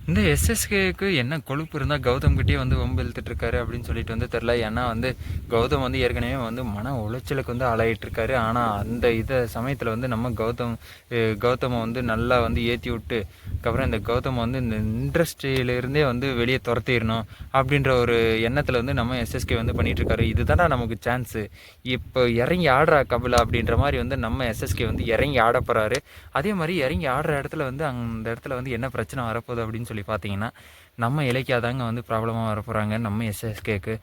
இந்த எஸ்எஸ்கேக்கு என்ன கொழுப்பு இருந்தால் கௌதம் கிட்டே வந்து வம்பு இழுத்துட்டு இருக்காரு அப்படின்னு சொல்லிட்டு வந்து தெரில. ஏன்னா வந்து கௌதம் வந்து ஏற்கனவே வந்து மன உளைச்சலுக்கு வந்து ஆளாயிட்டு இருக்காரு. ஆனால் அந்த சமயத்தில் வந்து நம்ம கௌதமை வந்து நல்லா வந்து ஏற்றி விட்டு அதுக்கப்புறம் இந்த கௌதம் வந்து இந்த இண்டஸ்ட்ரியிலேருந்தே வந்து வெளியே துரத்திடணும் அப்படின்ற ஒரு எண்ணத்தில் வந்து நம்ம எஸ்எஸ்கே வந்து பண்ணிகிட்டு இருக்காரு. இதுதான்டா நமக்கு சான்ஸு, இப்போ இறங்கி ஆடுறா கபிலா அப்படின்ற மாதிரி வந்து நம்ம எஸ்எஸ்கே வந்து இறங்கி ஆட போகிறாரு. அதே மாதிரி இறங்கி ஆடுற இடத்துல வந்து அந்த இடத்துல வந்து என்ன பிரச்சனை வரப்போகுது அப்படின்னு சொல்லி பார்த்தீங்கன்னா, நம்ம இலக்கியா தாங்க வந்து ப்ராப்ளமாக வரப்போகிறாங்க நம்ம எஸ்எஸ்கேக்கு.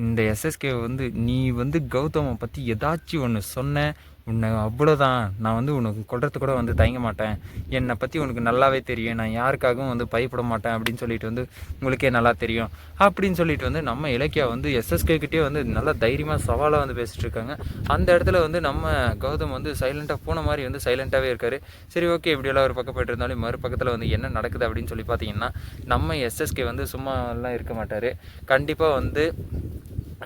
இந்த எஸ்எஸ்கே வந்து நீ வந்து கௌதமை பற்றி ஏதாச்சும் ஒன்று சொன்ன உன்னை அவ்வளோதான், நான் வந்து உனக்கு கொள்றது கூட வந்து தயங்க மாட்டேன், என்னை பற்றி உனக்கு நல்லாவே தெரியும், நான் யாருக்காகவும் வந்து பயப்பட மாட்டேன் அப்படின்னு சொல்லிட்டு வந்து உங்களுக்கே நல்லா தெரியும் அப்படின்னு சொல்லிட்டு வந்து நம்ம இலக்கியா வந்து எஸ்எஸ்கேக்கிட்டே வந்து நல்லா தைரியமாக சவாலாக வந்து பேசிகிட்டு இருக்காங்க. அந்த இடத்துல வந்து நம்ம கௌதம் வந்து சைலண்ட்டாக போன மாதிரி வந்து சைலண்ட்டாகவே இருக்கார். சரி ஓகே, இப்படியெல்லாம் ஒரு பக்கம் போய்ட்டு இருந்தாலும் மறுபக்கத்தில் வந்து என்ன நடக்குது அப்படின்னு சொல்லி பார்த்தீங்கன்னா, நம்ம எஸ்எஸ்கே வந்து சும்மாலாம் இருக்க மாட்டார். கண்டிப்பாக வந்து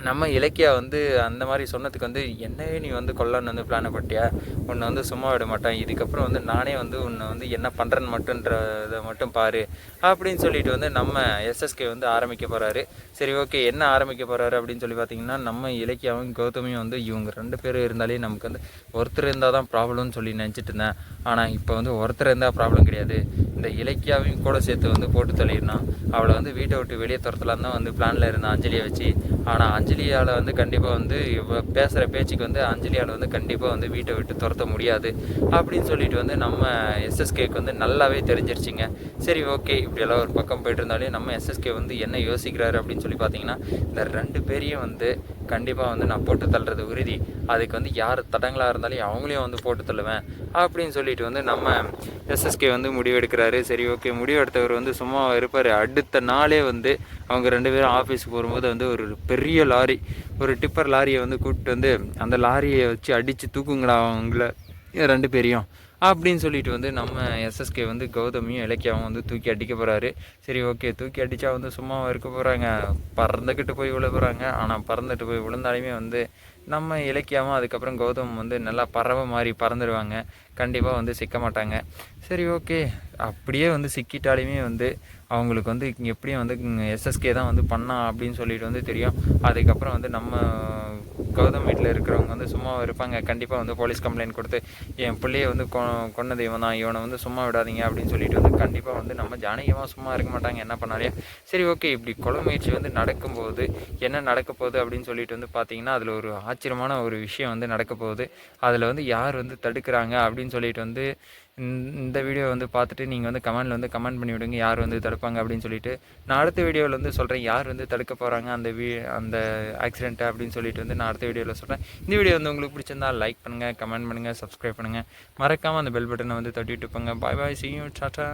நம்ம இலக்கியா வந்து அந்த மாதிரி சொன்னதுக்கு வந்து என்னவே நீ வந்து கொல்லன்னு வந்து பிளான் பட்டியா, உன்னை வந்து சும்மா விட மாட்டேன், இதுக்கப்புறம் வந்து நானே வந்து உன்னை வந்து என்ன பண்ணுறேன்னு மட்டுன்றதை மட்டும் பாரு அப்படின்னு சொல்லிட்டு வந்து நம்ம எஸ்எஸ்கே வந்து ஆரம்பிக்க போகிறாரு. சரி ஓகே, என்ன ஆரம்பிக்க போகிறாரு அப்படின்னு சொல்லி பார்த்தீங்கன்னா, நம்ம இலக்கியாவும் கௌதமையும் வந்து இவங்க 2 பேரும் இருந்தாலே நமக்கு வந்து ஒருத்தர் இருந்தால் தான் ப்ராப்ளம்னு சொல்லி நினச்சிட்டு இருந்தேன். ஆனால் இப்போ வந்து ஒருத்தர் இருந்தால் ப்ராப்ளம் கிடையாது, இந்த இலக்கியாவையும் கூட சேர்த்து வந்து போட்டு தள்ளிடணும், அவளை வந்து வீட்டை விட்டு வெளியே துரத்தலாம் தான் வந்து பிளானில் இருந்தேன் அஞ்சலியை வச்சு. ஆனால் அஞ்சலியால் வந்து கண்டிப்பாக வந்து பேசுகிற பேச்சுக்கு வந்து அஞ்சலியால் வந்து கண்டிப்பாக வந்து வீட்டை விட்டு துரத்த முடியாது அப்படின்னு சொல்லிட்டு வந்து நம்ம எஸ்எஸ்கேக்கு வந்து நல்லாவே தெரிஞ்சிருச்சிங்க. சரி ஓகே, இப்படியெல்லாம் ஒரு பக்கம் போய்ட்டு இருந்தாலே நம்ம எஸ்எஸ்கே வந்து என்ன யோசிக்கிறாரு அப்படின்னு சொல்லி பார்த்தீங்கன்னா, இந்த 2 பேரையும் வந்து கண்டிப்பாக வந்து நான் போட்டு தள்ளுறது உறுதி, அதுக்கு வந்து யார் தடங்களாக இருந்தாலும் அவங்களையும் வந்து போட்டு தள்ளுவேன் அப்படின்னு சொல்லிட்டு வந்து நம்ம எஸ்எஸ்கே வந்து முடிவெடுக்கிறாரு. சரி ஓகே, முடிவெடுத்தவர் வந்து சும்மா இருப்பார். அடுத்த நாளே வந்து அவங்க 2 பேரும் ஆஃபீஸுக்கு போகும்போது வந்து ஒரு பெரிய லாரி, ஒரு டிப்பர் லாரியை வந்து கூப்பிட்டு வந்து அந்த லாரியை வச்சு அடித்து தூக்குங்களா அவங்கள 2 பேரையும் அப்படின்னு சொல்லிட்டு வந்து நம்ம எஸ்எஸ்கே வந்து கௌதமியும் இலக்கியாவும் வந்து தூக்கி அடிக்க போகிறாரு. சரி ஓகே, தூக்கி அடித்தா வந்து சும்மா இருக்க போகிறாங்க, பறந்துக்கிட்டு போய் விழ போகிறாங்க. ஆனால் பறந்துட்டு போய் விழுந்தாலுமே வந்து நம்ம இலக்கியாவும் அதுக்கப்புறம் கௌதம் வந்து நல்லா பறவை மாதிரி பறந்துடுவாங்க, கண்டிப்பாக வந்து சிக்க மாட்டாங்க. சரி ஓகே, அப்படியே வந்து சிக்கிட்டாலுமே வந்து அவங்களுக்கு வந்து எப்படியும் வந்து எஸ்எஸ்கே தான் வந்து பண்ணா அப்படின்னு சொல்லிட்டு வந்து தெரியும். அதுக்கப்புறம் வந்து நம்ம கௌதம் வீட்டில் இருக்கிறவங்க வந்து சும்மா இருப்பாங்க, கண்டிப்பாக வந்து போலீஸ் கம்ப்ளைண்ட் கொடுத்து என் பிள்ளையை வந்து கொன்னது இவன் தான், இவனை வந்து சும்மா விடாதீங்க அப்படின்னு சொல்லிட்டு வந்து கண்டிப்பாக வந்து நம்ம ஜானகியமாக சும்மா இருக்க மாட்டாங்க, என்ன பண்ணாலே. சரி ஓகே, இப்படி கொலை முயற்சி வந்து நடக்கும்போது என்ன நடக்க போகுது அப்படின்னு சொல்லிட்டு வந்து பார்த்தீங்கன்னா, அதில் ஒரு ஆச்சரியமான ஒரு விஷயம் வந்து நடக்க போகுது. அதில் வந்து யார் வந்து தடுக்கிறாங்க அப்படின்னு சொல்லிட்டு வந்து இந்த வீடியோ வந்து பார்த்துட்டு நீங்கள் வந்து கமெண்டில் வந்து கமெண்ட் பண்ணி விடுங்க, யார் வந்து தடுப்பாங்க அப்படின்னு சொல்லிட்டு. நான் அடுத்த வீடியோவில் வந்து சொல்கிறேன் யார் வந்து தடுக்க போகிறாங்க அந்த ஆக்சிடெண்ட்டை அப்படின்னு சொல்லிட்டு வந்து நான் அடுத்த வீடியோவில் சொல்கிறேன். இந்த வீடியோ வந்து உங்களுக்கு பிடிச்சிருந்தா லைக் பண்ணுங்கள், கமெண்ட் பண்ணுங்கள், சப்ஸ்கிரைப் பண்ணுங்கள், மறக்காமல் அந்த பெல் பட்டனை வந்து தட்டிட்டு போங்க. பாய் பாய், see you, டாட்டா.